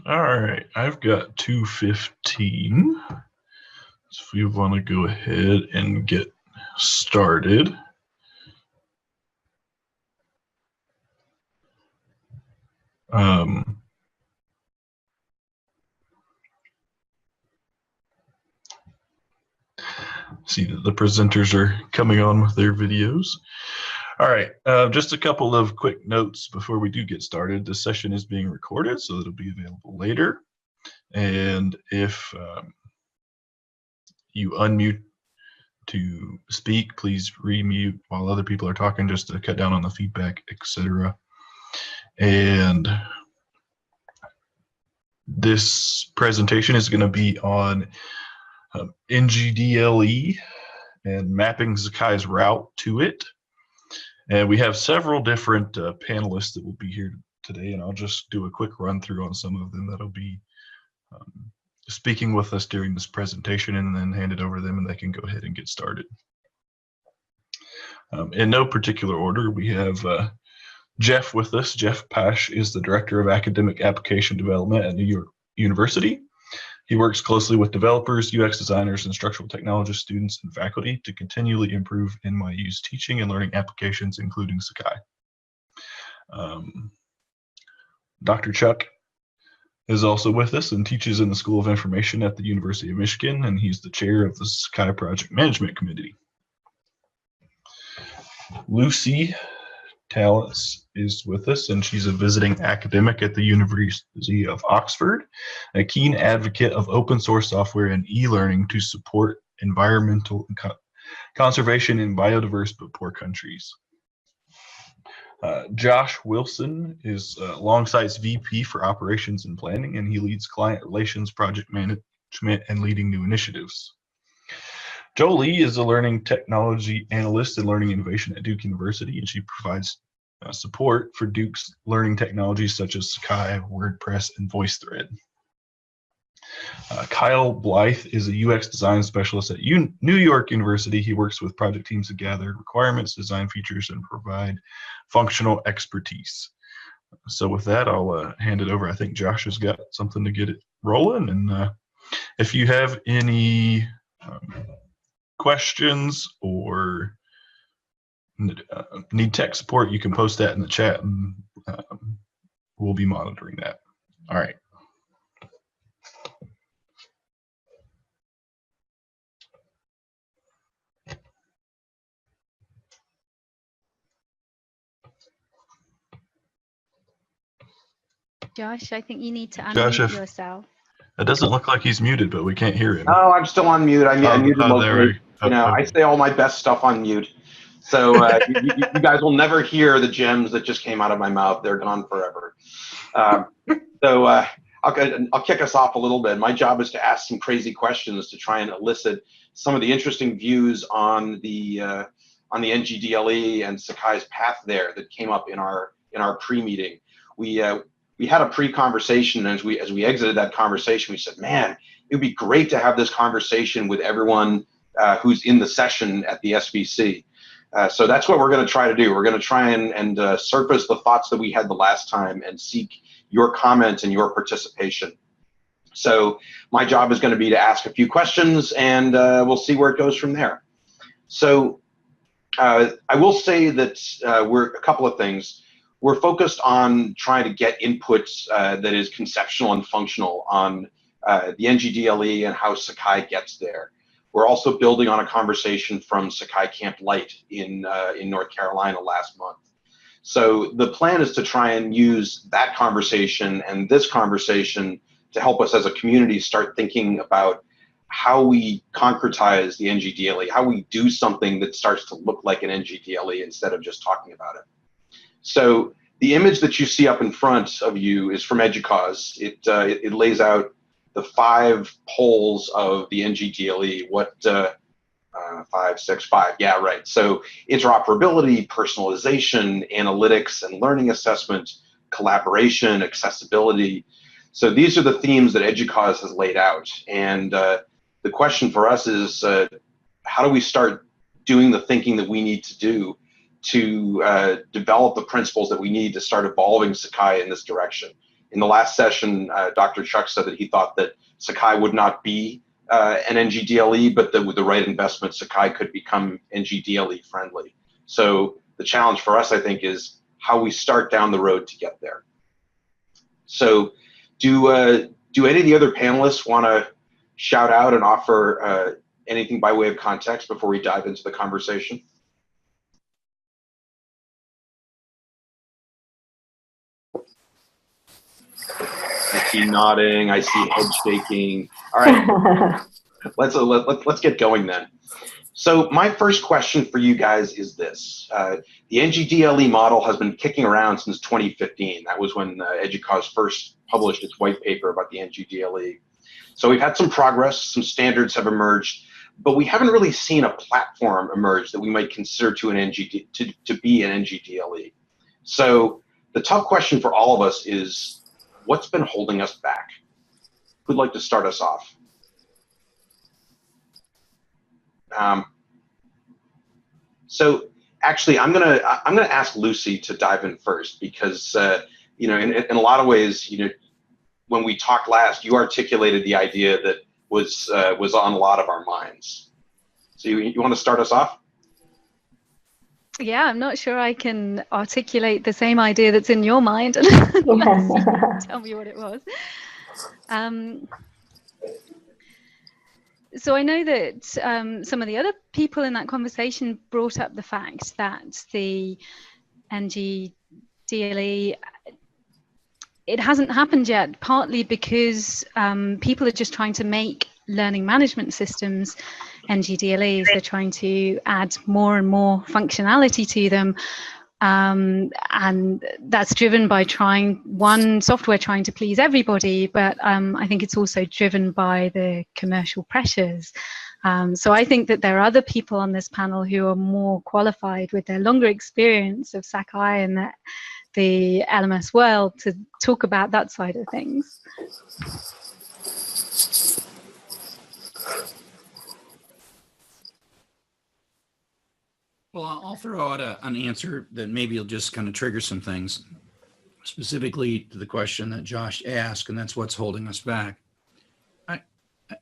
All right, I've got 2:15. So if we want to go ahead and get started. See that the presenters are coming on with their videos. All right, just a couple of quick notes before we do get started. This session is being recorded, so it'll be available later. And if you unmute to speak, please remute while other people are talking, just to cut down on the feedback, etc. And this presentation is going to be on NGDLE and mapping Sakai's route to it. And we have several different panelists that will be here today, and I'll just do a quick run through on some of them that'll be speaking with us during this presentation, and then hand it over to them and they can go ahead and get started. In no particular order, we have Jeff with us. Jeff Pash is the Director of Academic Application Development at New York University. He works closely with developers, UX designers, and instructional technologists, students, and faculty to continually improve NYU's teaching and learning applications, including Sakai. Dr. Chuck is also with us and teaches in the School of Information at the University of Michigan, and he's the chair of the Sakai Project Management Committee. Lucy Talents is with us, and she's a visiting academic at the University of Oxford, a keen advocate of open source software and e-learning to support environmental conservation in biodiverse but poor countries. Josh Wilson is Longsight's VP for Operations and Planning, and he leads client relations, project management, and leading new initiatives. Jolie is a learning technology analyst and learning innovation at Duke University, and she provides support for Duke's learning technologies such as Sakai, WordPress, and VoiceThread. Kyle Blythe is a UX design specialist at New York University. He works with project teams to gather requirements, design features, and provide functional expertise. So with that, I'll hand it over. I think Josh has got something to get it rolling. And if you have any questions or need tech support, you can post that in the chat, and we'll be monitoring that. All right. Josh, I think you need to unmute yourself. It doesn't look like he's muted, but we can't hear him. Oh, I'm still on mute. I muted locally. I say all my best stuff on mute. So you guys will never hear the gems that just came out of my mouth. They're gone forever. I'll kick us off a little bit. My job is to ask some crazy questions to try and elicit some of the interesting views on the NGDLE and Sakai's path there that came up in our pre-meeting. We had a pre-conversation, and as we exited that conversation, we said, man, it would be great to have this conversation with everyone who's in the session at the SVC. So that's what we're going to try to do. We're going to try and surface the thoughts that we had the last time and seek your comments and your participation. So my job is going to be to ask a few questions, and we'll see where it goes from there. So I will say that we're a couple of things. We're focused on trying to get inputs that is conceptual and functional on the NGDLE and how Sakai gets there. We're also building on a conversation from Sakai Camp Light in North Carolina last month. So the plan is to try and use that conversation and this conversation to help us as a community start thinking about how we concretize the NGDLE, how we do something that starts to look like an NGDLE instead of just talking about it. So the image that you see up in front of you is from EDUCAUSE. It lays out the 5 poles of the NGDLE. What 5, 6, 5? Yeah, right. So interoperability, personalization, analytics and learning assessment, collaboration, accessibility. So these are the themes that EDUCAUSE has laid out. And the question for us is, how do we start doing the thinking that we need to do to develop the principles that we need to start evolving Sakai in this direction? In the last session, Dr. Chuck said that he thought that Sakai would not be an NGDLE, but that with the right investment, Sakai could become NGDLE friendly. So the challenge for us, I think, is how we start down the road to get there. So do any of the other panelists want to shout out and offer anything by way of context before we dive into the conversation? I see nodding, I see head shaking. All right, let's get going then. So my first question for you guys is this. The NGDLE model has been kicking around since 2015. That was when EDUCAUSE first published its white paper about the NGDLE. So we've had some progress, some standards have emerged, but we haven't really seen a platform emerge that we might consider to be an NGDLE. So the tough question for all of us is, what's been holding us back? Who'd like to start us off? So actually, I'm gonna ask Lucy to dive in first because you know, in a lot of ways, you know, when we talked last, you articulated the idea that was on a lot of our minds. So you want to start us off? Yeah, I'm not sure I can articulate the same idea that's in your mind. Tell me what it was. So I know that some of the other people in that conversation brought up the fact that the NGDLE, it hasn't happened yet, partly because people are just trying to make learning management systems NGDLEs. They're trying to add more and more functionality to them. And that's driven by software trying to please everybody, but I think it's also driven by the commercial pressures. So I think that there are other people on this panel who are more qualified with their longer experience of Sakai and the LMS world to talk about that side of things. Well, I'll throw out an answer that maybe will just kind of trigger some things, specifically to the question that Josh asked, and that's what's holding us back.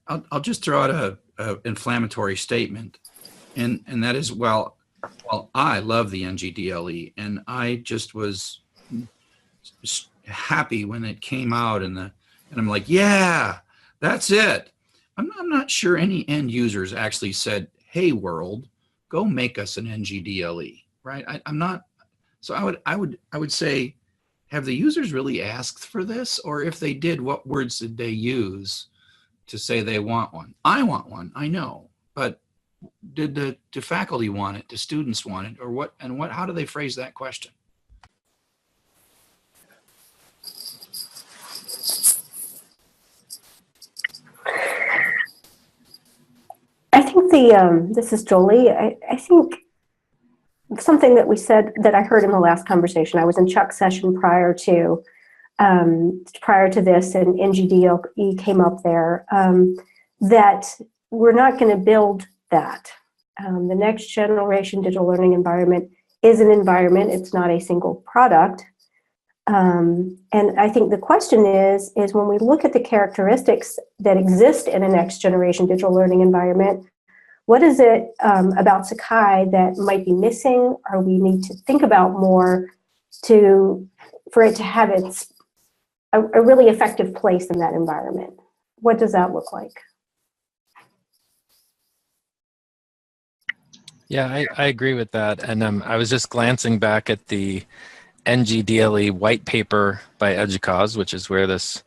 I'll just throw out a inflammatory statement, and that is, well, I love the NGDLE, and I just was happy when it came out, and I'm like, yeah, that's it. I'm not sure any end users actually said, hey, world, go make us an NGDLE, right? I'm not. So I would say, have the users really asked for this, or if they did, what words did they use to say they want one? I want one, I know, but do faculty want it? Do students want it, or what? And how do they phrase that question? I think this is Jolie. I think something that we said that I heard in the last conversation, I was in Chuck's session prior to this, and NGDLE came up there, that we're not going to build that. The next generation digital learning environment is an environment, it's not a single product. And I think the question is when we look at the characteristics that exist in a next generation digital learning environment, what is it about Sakai that might be missing, or we need to think about more for it to have a really effective place in that environment? What does that look like? Yeah, I agree with that. And I was just glancing back at the NGDLE white paper by EDUCAUSE, which is where this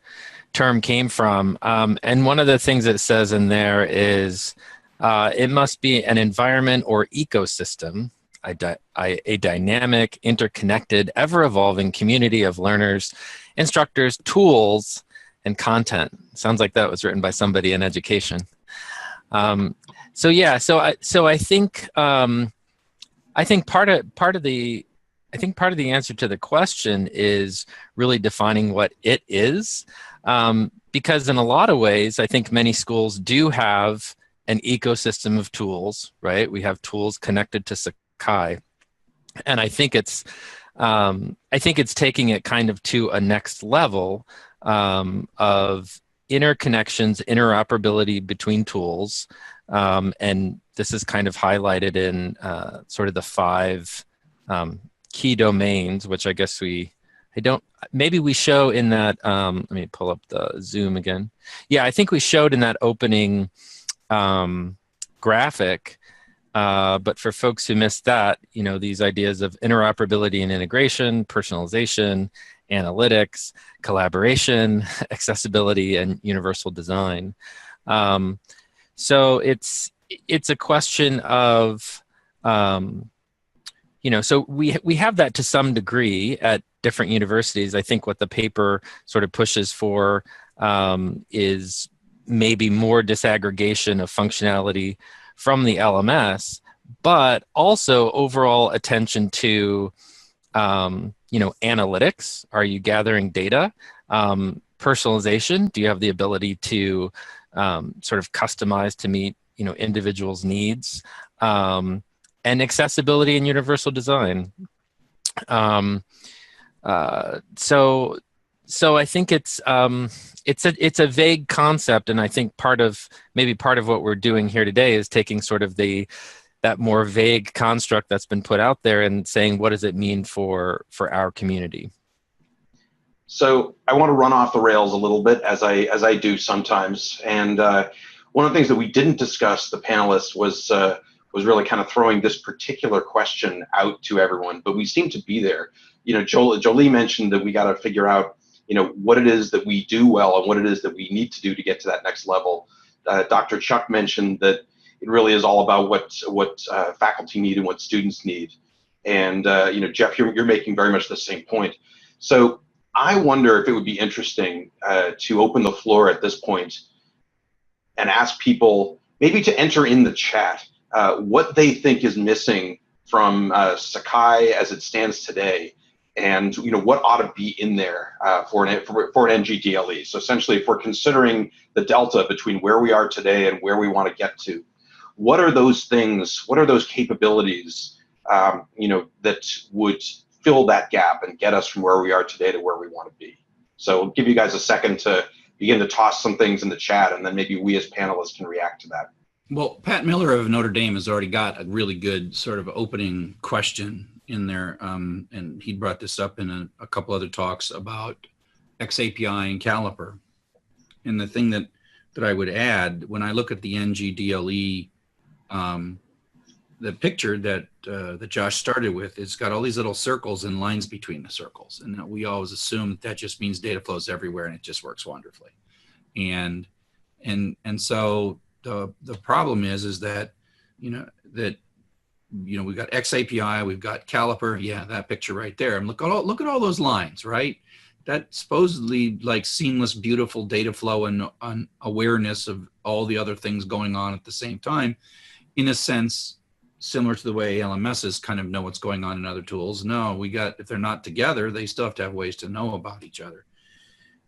term came from. And one of the things it says in there is it must be an environment or ecosystem, a dynamic, interconnected, ever-evolving community of learners, instructors, tools, and content. Sounds like that was written by somebody in education. So yeah, so I think part of the answer to the question is really defining what it is, because in a lot of ways, I think many schools do have an ecosystem of tools, right? We have tools connected to Sakai, and I think it's I think it's taking it kind of to a next level of interconnections, interoperability between tools. And this is kind of highlighted in sort of the 5 key domains, which I guess maybe we show in that, let me pull up the Zoom again. Yeah, I think we showed in that opening graphic, but for folks who missed that, these ideas of interoperability and integration, personalization, analytics, collaboration, accessibility, and universal design. So it's a question of, so we have that to some degree at different universities. I think what the paper sort of pushes for is maybe more disaggregation of functionality from the LMS, but also overall attention to, analytics. Are you gathering data? Personalization. Do you have the ability to sort of customize to meet, individuals' needs? And accessibility and universal design. So I think it's a vague concept, and I think part of what we're doing here today is taking sort of that more vague construct that's been put out there and saying, what does it mean for our community? So I want to run off the rails a little bit, as I do sometimes. And one of the things that we didn't discuss, the panelists, was really kind of throwing this particular question out to everyone, but we seem to be there. Jolie mentioned that we got to figure out, what it is that we do well and what it is that we need to do to get to that next level. Dr. Chuck mentioned that it really is all about what faculty need and what students need. And Jeff, you're making very much the same point. So I wonder if it would be interesting to open the floor at this point and ask people maybe to enter in the chat what they think is missing from Sakai as it stands today, and what ought to be in there for an NGDLE. So essentially, if we're considering the delta between where we are today and where we want to get to, what are those things? What are those capabilities? That would fill that gap and get us from where we are today to where we want to be. So I'll give you guys a second to begin to toss some things in the chat, and then maybe we as panelists can react to that. Well, Pat Miller of Notre Dame has already got a really good sort of opening question in there, and he brought this up in a couple other talks about XAPI and Caliper. And the thing that I would add, when I look at the NGDLE, the picture that Josh started with, it's got all these little circles and lines between the circles, and we always assume that just means data flows everywhere and it just works wonderfully. And so the problem is that we've got XAPI, we've got Caliper, yeah, that picture right there, and look at all those lines, right? That supposedly like seamless, beautiful data flow and awareness of all the other things going on at the same time, in a sense, similar to the way LMSs kind of know what's going on in other tools. No, if they're not together, they still have to have ways to know about each other.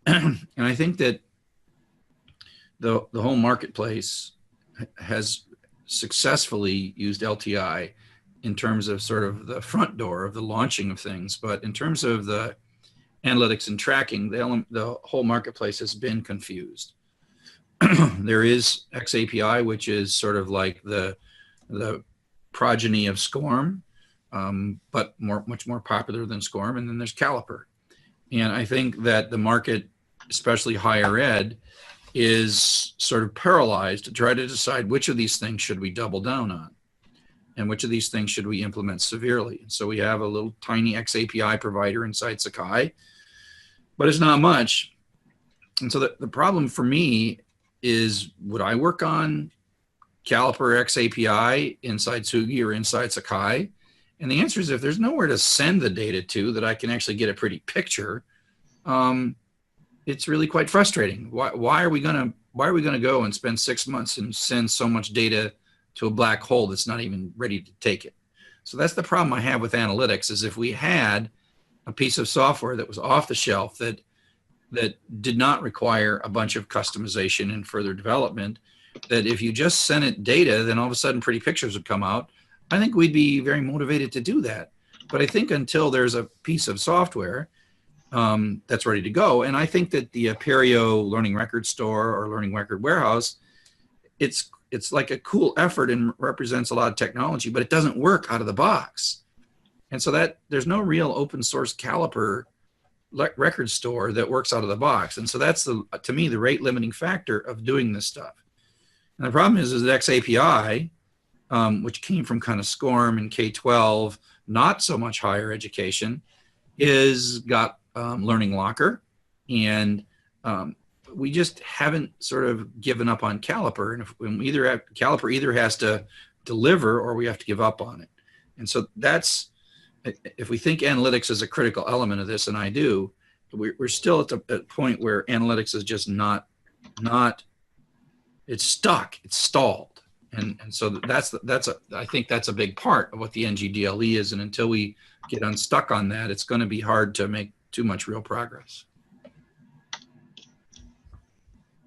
And I think that the whole marketplace has successfully used LTI in terms of sort of the front door of the launching of things. But in terms of the analytics and tracking, the whole marketplace has been confused. There is XAPI, which is sort of like the progeny of SCORM, but much more popular than SCORM. And then there's Caliper. And I think that the market, especially higher ed, is sort of paralyzed to try to decide which of these things should we double down on and which of these things should we implement severely. And so we have a little tiny XAPI provider inside Sakai, but it's not much. And so the problem for me is, would I work on Caliper XAPI inside Tsugi or inside Sakai? And the answer is, if there's nowhere to send the data to that I can actually get a pretty picture, it's really quite frustrating. Why are we gonna go and spend 6 months and send so much data to a black hole that's not even ready to take it? So that's the problem I have with analytics, is if we had a piece of software that was off the shelf that did not require a bunch of customization and further development, that if you just sent it data, then all of a sudden pretty pictures would come out. I think we'd be very motivated to do that. But I think until there's a piece of software that's ready to go, and I think that the Apereo Learning Record Store or Learning Record Warehouse, it's like a cool effort and represents a lot of technology, but it doesn't work out of the box. And so that there's no real open source caliper record store that works out of the box. And so that's to me, the rate limiting factor of doing this stuff. And the problem is that XAPI, which came from kind of SCORM and K-12, not so much higher education, is got Learning Locker, and we just haven't sort of given up on Caliper. And if we Caliper either has to deliver or we have to give up on it. And so that's, if we think analytics is a critical element of this, and I do, we're still at the point where analytics is just not, it's stuck, it's stalled. And so I think that's a big part of what the NGDLE is. And until we get unstuck on that, it's going to be hard to make too much real progress.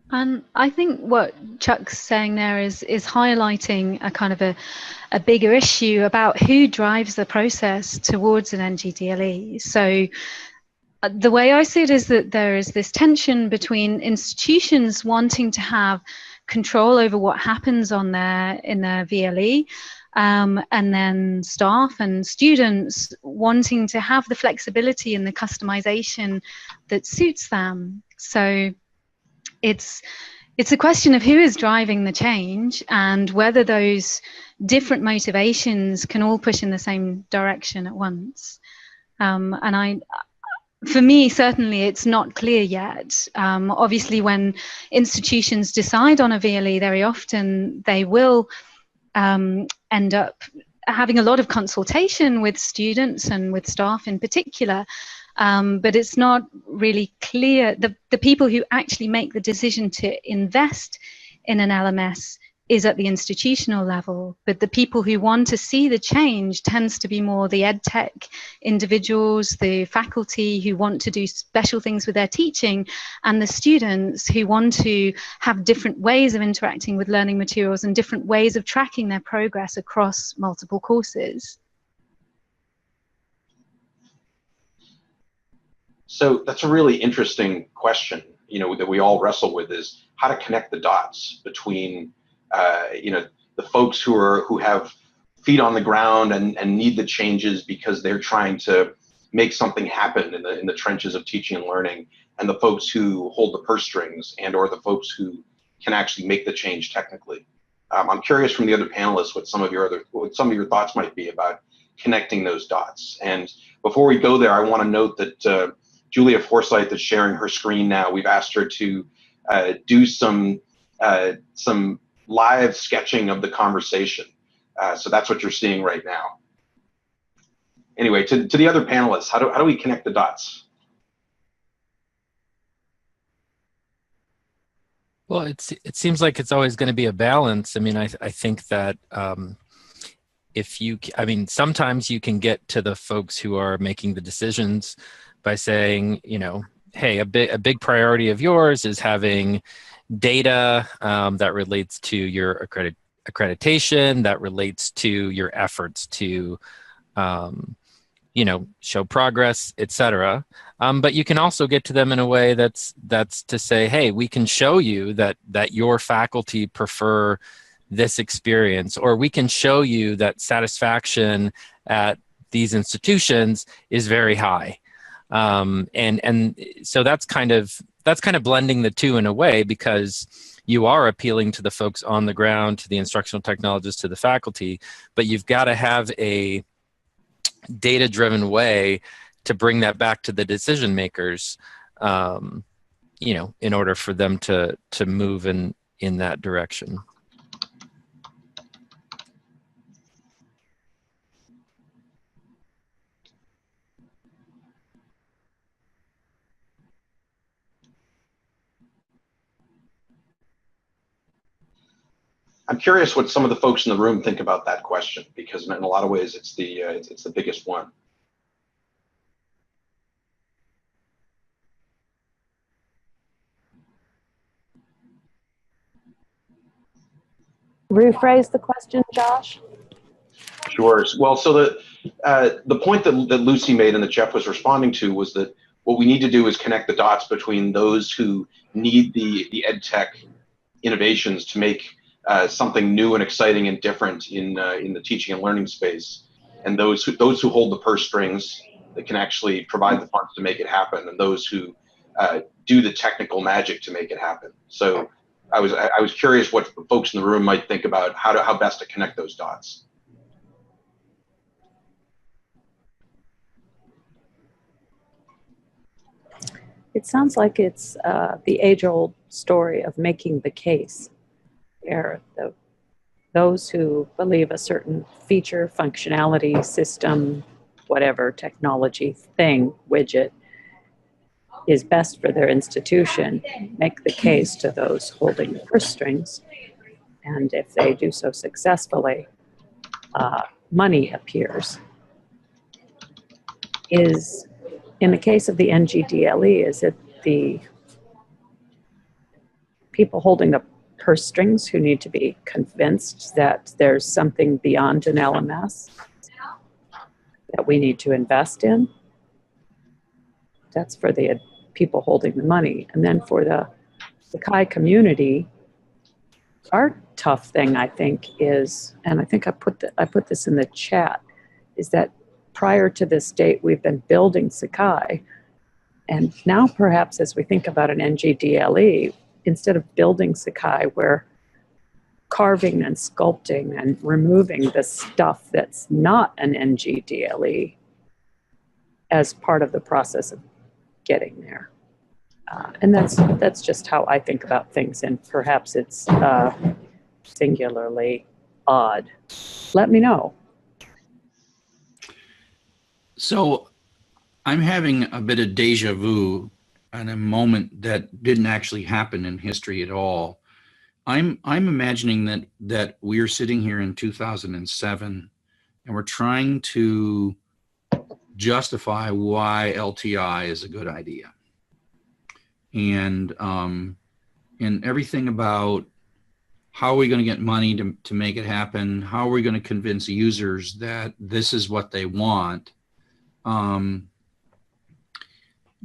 And I think what Chuck's saying there is highlighting a kind of a bigger issue about who drives the process towards an NGDLE. So the way I see it is that there is this tension between institutions wanting to have control over what happens in their VLE, and then staff and students wanting to have the flexibility and the customization that suits them. So it's a question of who is driving the change and whether those different motivations can all push in the same direction at once. And for me, certainly, it's not clear yet. Obviously, when institutions decide on a VLE, very often they will end up having a lot of consultation with students and with staff in particular. But it's not really clear. The people who actually make the decision to invest in an LMS is at the institutional level, but the people who want to see the change tends to be more the ed tech individuals, the faculty who want to do special things with their teaching, and the students who want to have different ways of interacting with learning materials and different ways of tracking their progress across multiple courses. So that's a really interesting question, that we all wrestle with, is how to connect the dots between, the folks who have feet on the ground and need the changes because they're trying to make something happen in the trenches of teaching and learning, and the folks who hold the purse strings or the folks who can actually make the change technically. I'm curious from the other panelists what some of your thoughts might be about connecting those dots. And before we go there, I want to note that Julia Forsyth is sharing her screen now. We've asked her to do some live sketching of the conversation. So that's what you're seeing right now. Anyway, to the other panelists, how do we connect the dots? Well, it seems like it's always going to be a balance. I mean, I think that sometimes you can get to the folks who are making the decisions by saying, hey, a big priority of yours is having data that relates to your accreditation, that relates to your efforts to, show progress, etc. But you can also get to them in a way that's to say, hey, we can show you that your faculty prefer this experience, or we can show you that satisfaction at these institutions is very high. And so that's kind of blending the two in a way, because you are appealing to the folks on the ground, to the instructional technologists, to the faculty, but you've got to have a data-driven way to bring that back to the decision makers, in order for them to move in that direction. I'm curious what some of the folks in the room think about that question, because in a lot of ways it's the biggest one. Rephrase the question, Josh. Sure. Well, so the point that Lucy made and that Jeff was responding to was that what we need to do is connect the dots between those who need the ed tech innovations to make something new and exciting and different in the teaching and learning space, and those who hold the purse strings that can actually provide the funds to make it happen, and those who do the technical magic to make it happen. So I was curious what folks in the room might think about how best to connect those dots. It sounds like it's the age-old story of making the case, where those who believe a certain feature, functionality, system, whatever technology thing, widget, is best for their institution, make the case to those holding the purse strings. And if they do so successfully, money appears. In the case of the NGDLE, is it the people holding the purse strings who need to be convinced that there's something beyond an LMS that we need to invest in? That's for the people holding the money. And then for the Sakai community, our tough thing, I think, is, and I think I put this in the chat, is that prior to this date, we've been building Sakai. And now perhaps as we think about an NGDLE, instead of building Sakai, we're carving and sculpting and removing the stuff that's not an NGDLE as part of the process of getting there. And that's just how I think about things, and perhaps it's singularly odd. Let me know. So I'm having a bit of deja vu and a moment that didn't actually happen in history at all. I'm imagining that we're sitting here in 2007 and we're trying to justify why LTI is a good idea. And everything about how are we going to get money to make it happen? How are we going to convince users that this is what they want?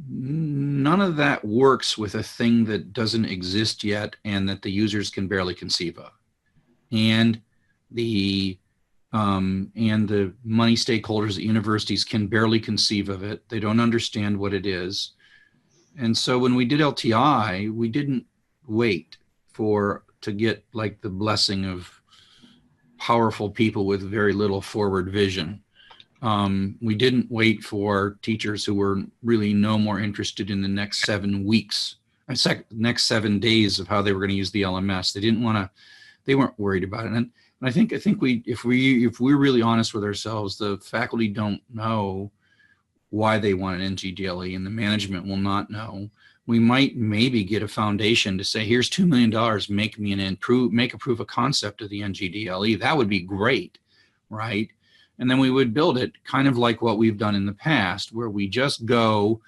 None of that works with a thing that doesn't exist yet and that the users can barely conceive of. And the money stakeholders at universities can barely conceive of it. They don't understand what it is. And so when we did LTI, we didn't wait to get like the blessing of powerful people with very little forward vision. We didn't wait for teachers who were really no more interested in the next 7 weeks, next 7 days of how they were going to use the LMS. They weren't worried about it. And I think if we're really honest with ourselves, the faculty don't know why they want an NGDLE, and the management will not know. We might maybe get a foundation to say, here's $2 million, make a proof of concept of the NGDLE. That would be great, right? And then we would build it kind of like what we've done in the past, where we just go,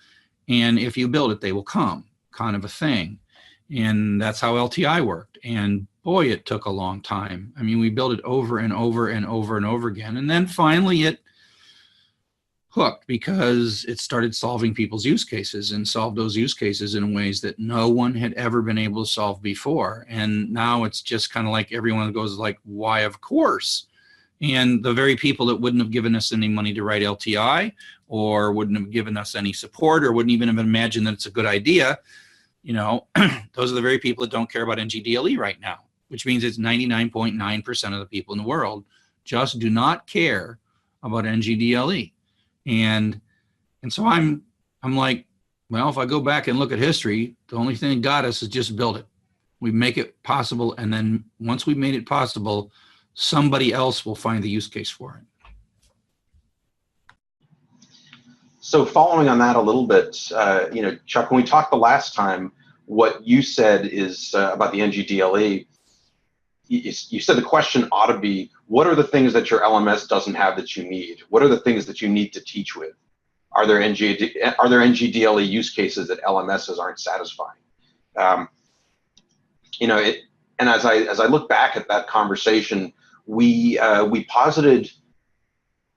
and if you build it, they will come, kind of a thing. And that's how LTI worked. And boy, it took a long time. I mean, we built it over and over and over and over again. And then finally it hooked because it started solving people's use cases and solved those use cases in ways that no one had ever been able to solve before. And now it's just kind of like everyone goes like, why, of course. And the very people that wouldn't have given us any money to write LTI or wouldn't have given us any support or wouldn't even have imagined that it's a good idea, you know, those are the very people that don't care about NGDLE right now, which means it's 99.9% of the people in the world just do not care about NGDLE. And so I'm like, well, if I go back and look at history, the only thing that got us is just build it. We make it possible. And then once we've made it possible, somebody else will find the use case for it. So following on that a little bit, you know, Chuck, when we talked the last time, what you said is about the NGDLE, you said the question ought to be, what are the things that your LMS doesn't have that you need? What are the things that you need to teach with? Are there NGDLE use cases that LMSs aren't satisfying? You know, and as I look back at that conversation, we posited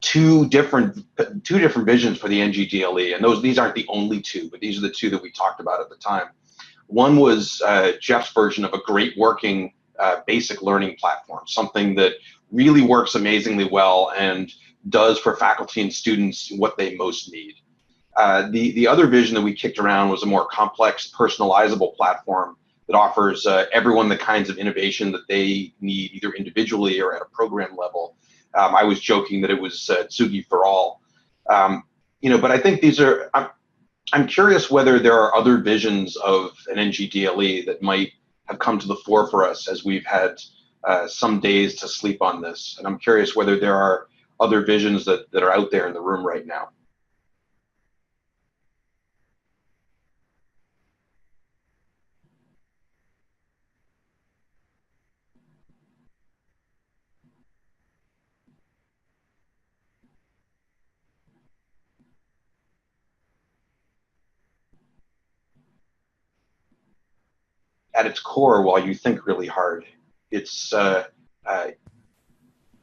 two different visions for the NGDLE, and these aren't the only two, but these are the two that we talked about at the time. One was Jeff's version of a great working basic learning platform, something that really works amazingly well and does for faculty and students what they most need. The other vision that we kicked around was a more complex, personalizable platform that offers everyone the kinds of innovation that they need, either individually or at a program level. I was joking that it was Tsugi for all. But I think these are, I'm curious whether there are other visions of an NGDLE that might have come to the fore for us as we've had some days to sleep on this. And I'm curious whether there are other visions that are out there in the room right now. At its core, while you think really hard, it's the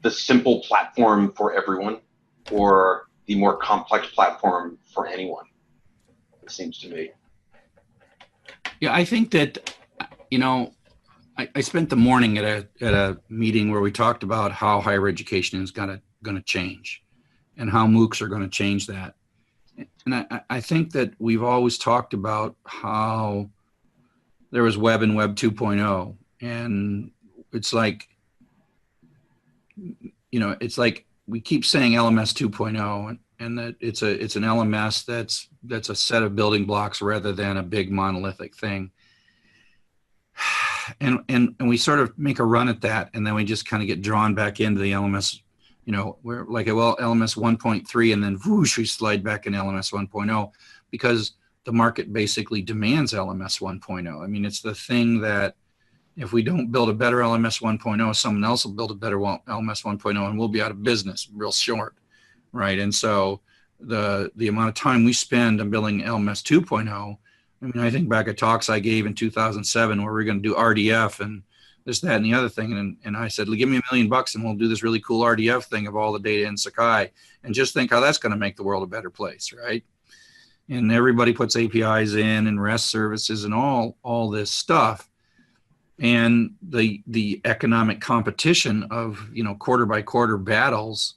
simple platform for everyone or the more complex platform for anyone, it seems to me. Yeah, I think that, I spent the morning at a meeting where we talked about how higher education is going to change and how MOOCs are going to change that. And I think that we've always talked about how there was Web and Web 2.0, and it's like, it's like we keep saying LMS 2.0, and that it's an LMS that's a set of building blocks rather than a big monolithic thing. And we sort of make a run at that, and then we just kind of get drawn back into the LMS. We're like, well, LMS 1.3, and then whoosh, we slide back in LMS 1.0 because the market basically demands LMS 1.0. I mean, it's the thing that if we don't build a better LMS 1.0, someone else will build a better LMS 1.0, and we'll be out of business real short, right? And so the amount of time we spend on building LMS 2.0, I mean, I think back at talks I gave in 2007 where we were going to do RDF and this, that, and the other thing. And I said, give me $1 million and we'll do this really cool RDF thing of all the data in Sakai, and just think how that's going to make the world a better place, right? And everybody puts APIs in and REST services and all this stuff. And the economic competition of, quarter by quarter battles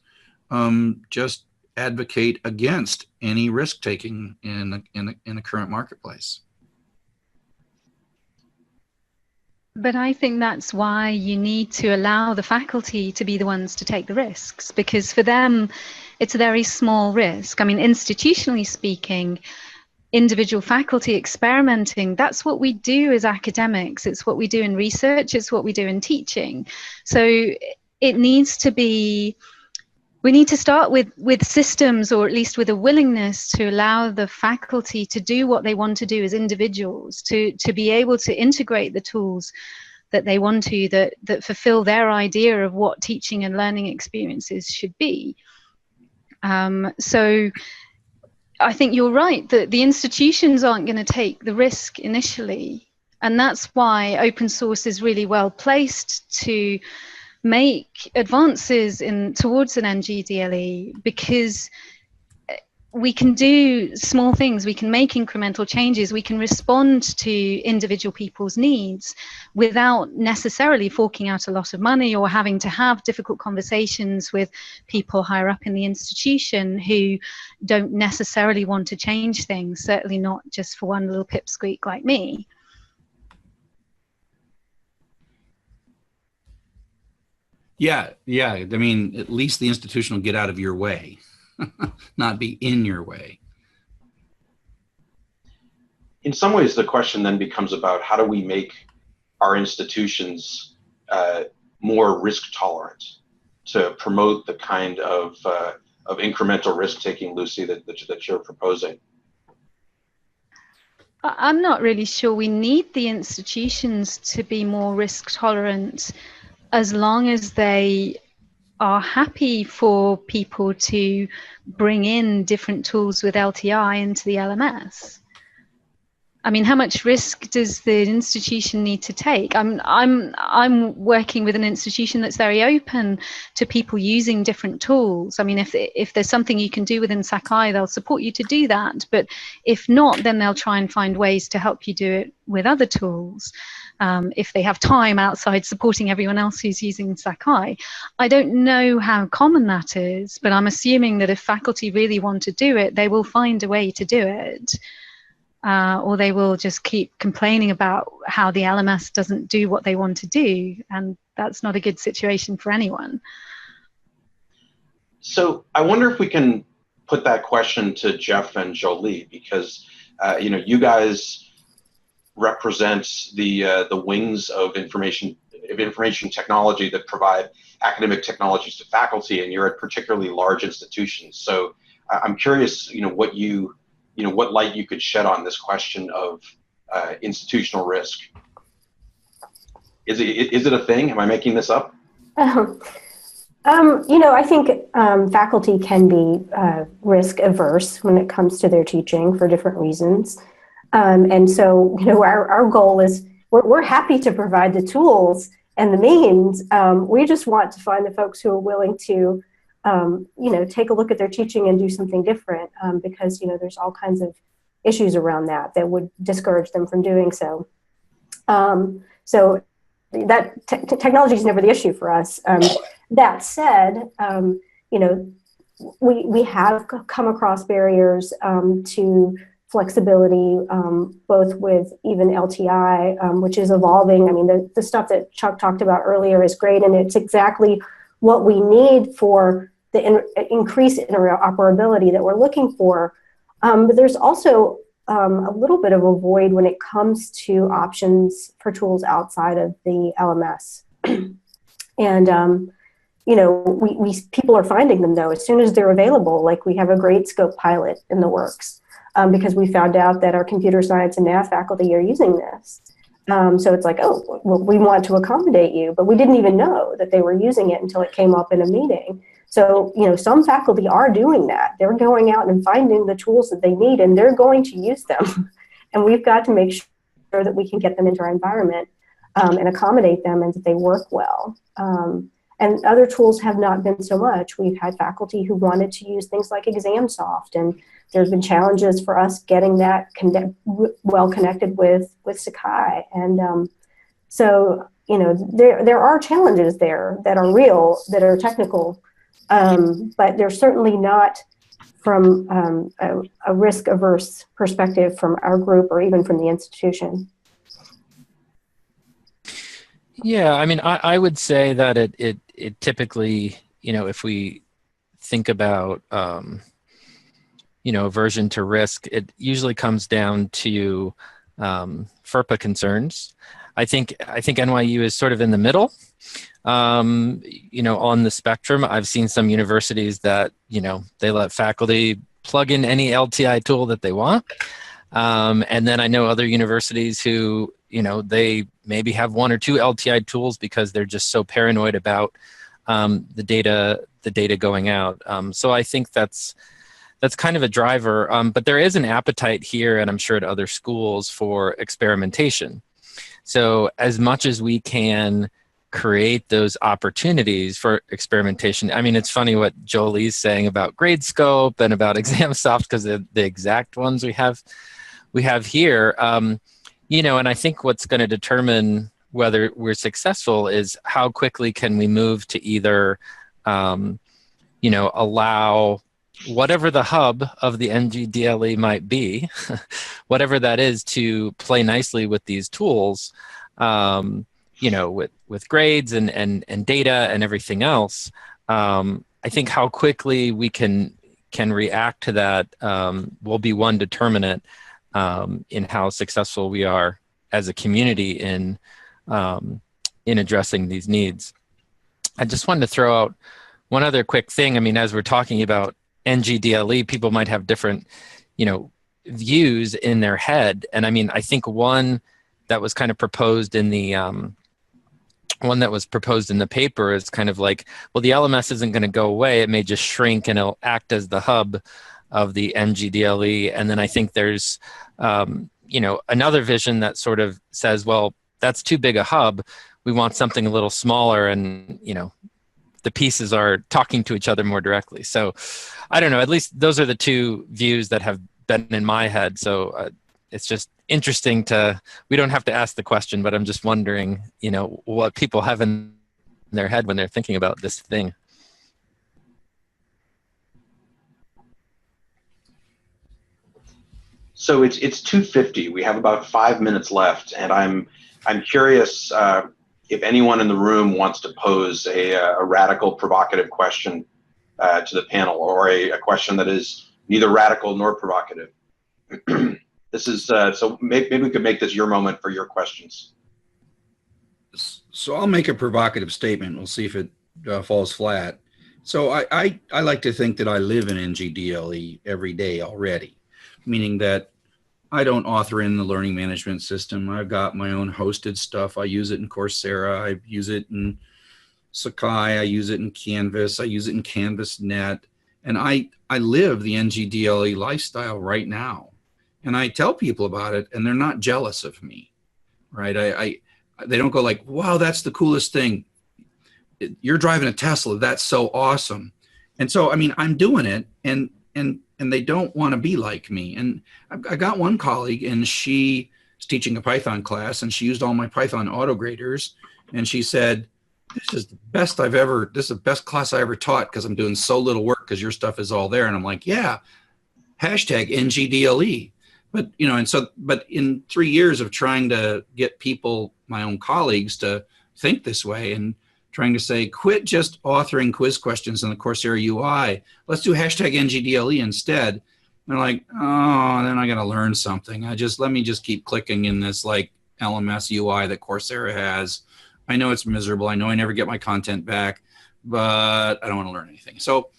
just advocate against any risk taking in the current marketplace. But I think that's why you need to allow the faculty to be the ones to take the risks, because for them, it's a very small risk. I mean, institutionally speaking, individual faculty experimenting, that's what we do as academics. It's what we do in research. It's what we do in teaching. So it needs to be, we need to start with systems, or at least with a willingness to allow the faculty to do what they want to do as individuals, to be able to integrate the tools that they want to, that fulfill their idea of what teaching and learning experiences should be. So I think you're right that the institutions aren't going to take the risk initially. And that's why open source is really well placed to make advances towards an NGDLE, because we can do small things, we can make incremental changes, we can respond to individual people's needs without necessarily forking out a lot of money or having to have difficult conversations with people higher up in the institution who don't necessarily want to change things, certainly not just for one little pipsqueak like me. Yeah. I mean, at least the institution will get out of your way, not be in your way. In some ways, the question then becomes about how do we make our institutions more risk tolerant to promote the kind of incremental risk taking, Lucy, that you're proposing? I'm not really sure we need the institutions to be more risk tolerant, as long as they are happy for people to bring in different tools with LTI into the LMS. I mean, how much risk does the institution need to take? I'm working with an institution that's very open to people using different tools. I mean, if there's something you can do within Sakai, they'll support you to do that. But if not, then they'll try and find ways to help you do it with other tools. If they have time outside supporting everyone else who's using Sakai. I don't know how common that is, but I'm assuming that if faculty really want to do it, they will find a way to do it. Or they will just keep complaining about how the LMS doesn't do what they want to do, and that's not a good situation for anyone. So I wonder if we can put that question to Jeff and Jolie, because you guys represent the wings of information technology that provide academic technologies to faculty, and you're at particularly large institutions. So I'm curious, what light you could shed on this question of institutional risk. Is it a thing? Am I making this up? I think faculty can be risk averse when it comes to their teaching for different reasons. And so, our goal is we're happy to provide the tools and the means. We just want to find the folks who are willing to take a look at their teaching and do something different, because, there's all kinds of issues around that would discourage them from doing so. So that technology is never the issue for us. That said, we have come across barriers to flexibility, both with even LTI, which is evolving. I mean, the stuff that Chuck talked about earlier is great, and it's exactly what we need for the increased interoperability that we're looking for. But there's also a little bit of a void when it comes to options for tools outside of the LMS. And, people are finding them, though, as soon as they're available. Like, we have a great scope pilot in the works because we found out that our computer science and math faculty are using this. So it's like, oh, well, we want to accommodate you, but we didn't even know that they were using it until it came up in a meeting. So, some faculty are doing that. They're going out and finding the tools that they need, and they're going to use them. And we've got to make sure that we can get them into our environment and accommodate them and that they work well. And other tools have not been so much. We've had faculty who wanted to use things like ExamSoft, and there's been challenges for us getting that well connected with Sakai. And so, there are challenges there that are real, that are technical, but they're certainly not from a risk-averse perspective from our group or even from the institution. Yeah, I mean, I would say that it typically, if we think about, aversion to risk, it usually comes down to FERPA concerns. I think NYU is sort of in the middle, on the spectrum. I've seen some universities that, they let faculty plug in any LTI tool that they want. And then I know other universities who, they maybe have one or two LTI tools because they're just so paranoid about the data going out. So I think that's kind of a driver. But there is an appetite here, and I'm sure at other schools, for experimentation. So as much as we can create those opportunities for experimentation. I mean, it's funny what Jolie's saying about GradeScope and about ExamSoft, because they're the exact ones we have here. And I think what's going to determine whether we're successful is how quickly can we move to either, allow whatever the hub of the NGDLE might be, whatever that is, to play nicely with these tools, with grades and data and everything else. I think how quickly we can react to that will be one determinant in how successful we are as a community in addressing these needs. I just wanted to throw out one other quick thing. I mean, as we're talking about NGDLE, people might have different, views in their head. And I mean, I think one that was kind of proposed in the paper is kind of like, well, the LMS isn't going to go away. It may just shrink and it'll act as the hub of the NGDLE. And then I think there's, you know, another vision that sort of says, well, that's too big a hub. We want something a little smaller, and, you know, the pieces are talking to each other more directly. So I don't know, at least those are the two views that have been in my head. So it's just interesting we don't have to ask the question, but I'm just wondering, you know, what people have in their head when they're thinking about this thing. So it's 2:50. We have about 5 minutes left, and I'm curious if anyone in the room wants to pose a radical, provocative question to the panel, or a question that is neither radical nor provocative. This is so maybe we could make this your moment for your questions. So I'll make a provocative statement. We'll see if it falls flat. So I like to think that I live in NGDLE every day already, meaning that I don't author in the learning management system. I've got my own hosted stuff. I use it in Coursera. I use it in Sakai. I use it in Canvas. I use it in CanvasNet. And I live the NGDLE lifestyle right now. And I tell people about it, and they're not jealous of me, right? They don't go like, wow, that's the coolest thing. You're driving a Tesla. That's so awesome. And so, I mean, I'm doing it, and they don't want to be like me. And I got one colleague, and she was teaching a Python class, and she used all my Python autograders. And she said, this is the best this is the best class I ever taught, because I'm doing so little work because your stuff is all there. And I'm like, yeah, hashtag NGDLE. But, you know, but in 3 years of trying to get people, my own colleagues, to think this way, and trying to say, quit just authoring quiz questions in the Coursera UI. Let's do hashtag NGDLE instead. And they're like, oh, then I got to learn something. Let me just keep clicking in this like LMS UI that Coursera has. I know it's miserable. I know I never get my content back, but I don't want to learn anything. So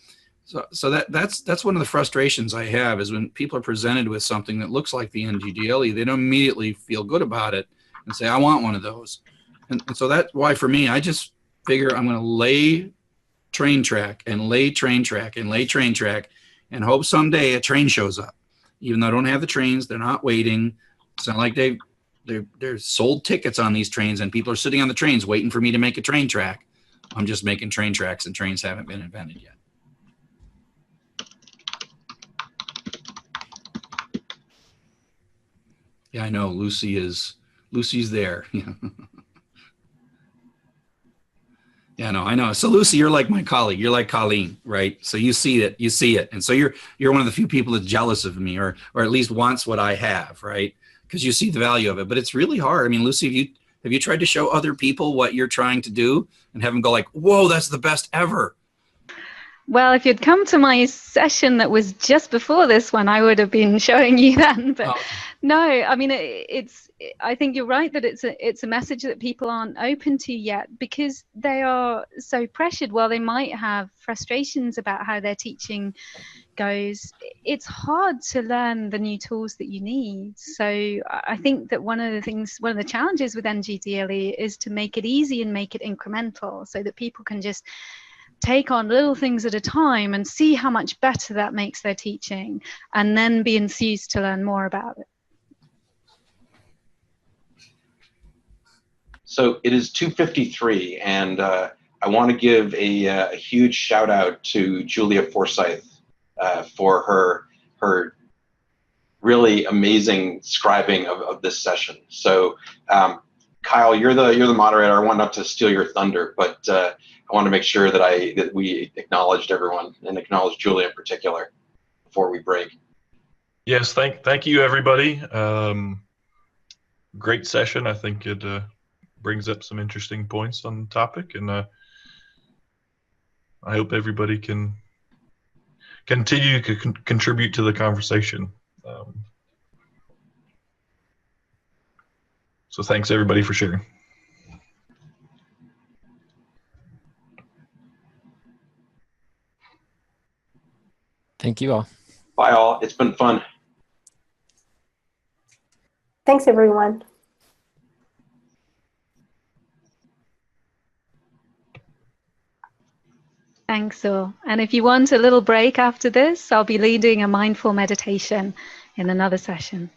that's one of the frustrations I have, is when people are presented with something that looks like the NGDLE, they don't immediately feel good about it and say, I want one of those. And so that's why, for me, I just figure I'm going to lay train track and lay train track and lay train track and hope someday a train shows up. Even though I don't have the trains, they're not waiting. It's not like they're sold tickets on these trains and people are sitting on the trains waiting for me to make a train track. I'm just making train tracks, and trains haven't been invented yet. Yeah, I know Lucy's there. Yeah, no, I know. So Lucy, you're like my colleague. You're like Colleen, right? So you see it. And so you're one of the few people that's jealous of me, or at least wants what I have, right? Because you see the value of it. But it's really hard. I mean, Lucy, have you tried to show other people what you're trying to do and have them go like, whoa, that's the best ever? Well, if you'd come to my session that was just before this one, I would have been showing you then. But no, I mean, I think you're right that it's a message that people aren't open to yet, because they are so pressured. While they might have frustrations about how their teaching goes, it's hard to learn the new tools that you need. So I think that one of the challenges with NGDLE is to make it easy and make it incremental, so that people can just take on little things at a time and see how much better that makes their teaching, and then be enthused to learn more about it. So it is 2:53, and I want to give a huge shout out to Julia Forsyth for her really amazing scribing of this session. So Kyle, you're the moderator. I want not to steal your thunder, but I want to make sure that we acknowledged everyone, and acknowledge Julia in particular, before we break. Yes, thank you, everybody. Great session. I think it brings up some interesting points on the topic, and I hope everybody can continue to contribute to the conversation. So thanks, everybody, for sharing. Thank you all. Bye, all. It's been fun. Thanks, everyone. Thanks all. And if you want a little break after this, I'll be leading a mindful meditation in another session.